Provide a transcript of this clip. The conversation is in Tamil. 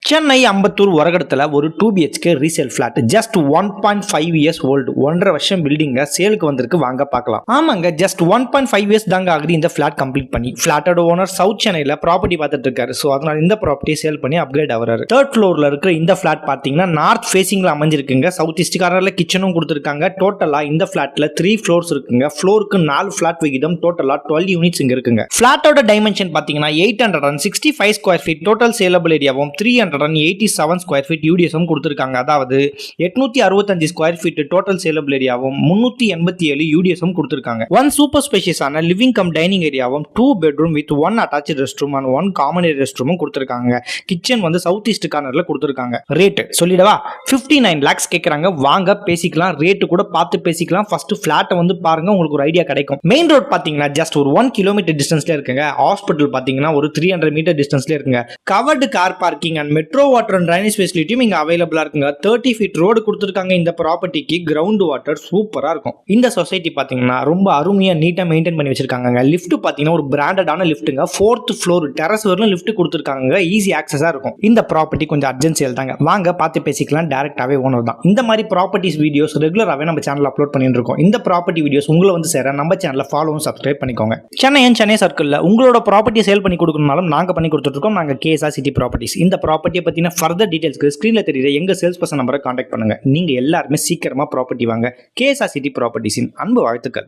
சென்னை அம்பத்தூர் ஒரகடத்தில் ஒரு 2 BHK resale flat just 1.5 years old 1.5 வருஷம் பில்டிங்க சேலுக்கு வந்திருக்கு. வாங்க பார்க்கலாம். ஆமாங்க, ஜஸ்ட் 1.5 இயர்ஸ் தாங்க ஆகுது இந்த ஃபிளாட் கம்ப்ளீட் பண்ணி. ஃபிளாட்டோட ஓனர் சவுத் சென்னையில் ப்ராப்பர்ட்டி பார்த்துட்டு இருக்காரு. ஸோ அதனால இந்த ப்ராப்பர்ட்டியை சேல் பண்ணி அப்கிரேட் ஆகிறாரு. 3rd ஃப்ளோரில் இருக்கிற இந்த ஃபிளாட் பார்த்தீங்கன்னா நார்த் ஃபேசிங்கில் அமைஞ்சிருக்குங்க. சவுத் ஈஸ்ட் கார்னரில் கிச்சனும் கொடுத்துருக்காங்க. டோட்டலாக இந்த ஃபிளாட்டில் 3 ஃப்ளோர்ஸ் இருக்குங்க. ஃப்ளோருக்கு 4 ஃபிளாட் விகிதம், டோட்டலாக 12 யூனிட்ஸ் இங்கே இருக்குங்க. ஃபிளாட்டோட டைமென்ஷன் பார்த்தீங்கன்னா 865 ஸ்கொயர் ஃபீட், டோட்டல் சேலபிள் ஏரியாவும் 387 ஸ்கொயர் ஃபீட் யூடிஎஸும் கொடுத்துருக்காங்க. அதாவது 865 ஸ்கொயர் ஃபீட் டோட்டல் சேலபிள் ஏரியாவும் 387 யூடிஎஸும் கொடுத்துருக்காங்க. 1 சூப்பர் ஸ்பேஷியஸான லிவிங் கம் டைனிங் ஏரியாவும் 2 bedroom with 1 attached rest room and 1 common area rest ரூமும் கொடுத்துருக்காங்க. கிச்சன் வந்து சவுத் ஈஸ்ட் கார்னர்ல கொடுத்துருக்காங்க. ரேட் சொல்லிடவா? 59 lakhs கேட்கறாங்க. வாங்க பேசிக்கலாம். ரேட்டு கூட பார்த்து பேசிக்கலாம். ஃபர்ஸ்ட் ஃபிளாட்டை வந்து பாருங்க, உங்களுக்கு ஒரு ஐடியா கிடைக்கும். மெயின் ரோட் பார்த்தீங்கன்னா ஜஸ்ட் ஒரு 1 கிலோமீட்டர் டிஸ்டன்ஸ்ல இருக்குங்க. ஹாஸ்பிட்டல் பார்த்தீங்கன்னா ஒரு 300 மீட்டர் டிஸ்டன்ஸ்ல இருக்குங்க. Covered car parking and metro water and drainage ஃபெசிலிட்டியும் இங்க அவைலபிளா இருக்குங்க. 30 ஃபீட் ரோடு கொடுத்துருக்காங்க. இந்த ப்ராப்பர்ட்டிக்கு கிரவுண்ட் வாட்டர் சூப்பரா இருக்கும். இந்த சொசைட்டி பாத்தீங்கன்னா ரொம்ப அருமையா நீட்டா மெயின்டைன் பண்ணி வச்சிருக்காங்க. லிஃப்ட் பாத்தீங்கன்னா ஒரு பிராண்டடான லிஃப்ட்டுங்க. 4th ஃப்ளோர் டெரஸ் வரலும் லிஃப்ட் கொடுத்துருக்காங்க. ஈஸி ஆக்சஸா இருக்கும். இந்த ப்ராப்பர்ட்டி கொஞ்சம் அர்ஜென்ட் சேல் தாங்க. வாங்க பார்த்து பேசிக்கலாம். டைரக்டாவே ஓனர் தான். இந்த மாதிரி ப்ராப்பர்ட்டிஸ் வீடியோஸ் ரெகுலராகவே நம்ம சேனல் அப்லோட் பண்ணிட்டு இருக்கோம். இந்த ப்ராப்பர்ட்டி வீடியோஸ் உங்களை வந்து சேர நம்ம சேனலை ஃபாலோவும் சப்ஸ்கிரைப் பண்ணிக்கோங்க. சென்னை சர்க்கிள்ல உங்களோட ப்ராப்பர்ட்டி சேல் பண்ணி கொடுக்கணும்னாலும் நாங்க பண்ணி கொடுத்துட்டு இருக்கோம். நாங்க கேஎஸ்ஆர் சிட்டி ப்ராப்பர்ட்டிஸ். இந்த ப்ராப்பர்ட்டியை பத்தின ஃபர்தர் டீடைல்ஸ்க்கு ஸ்கிரீன்ல தெரியுற எங்க சேல்ஸ் பர்சன் நம்பரை கான்டாக்ட் பண்ணுங்க. நீங்க எல்லாருமே சீக்கிரமா ப்ராப்பர்ட்டி வாங்க. கேஎஸ்ஆர் சிட்டி ப்ராப்பர்ட்டிஸின் அன்பு வாழ்த்துக்கள்.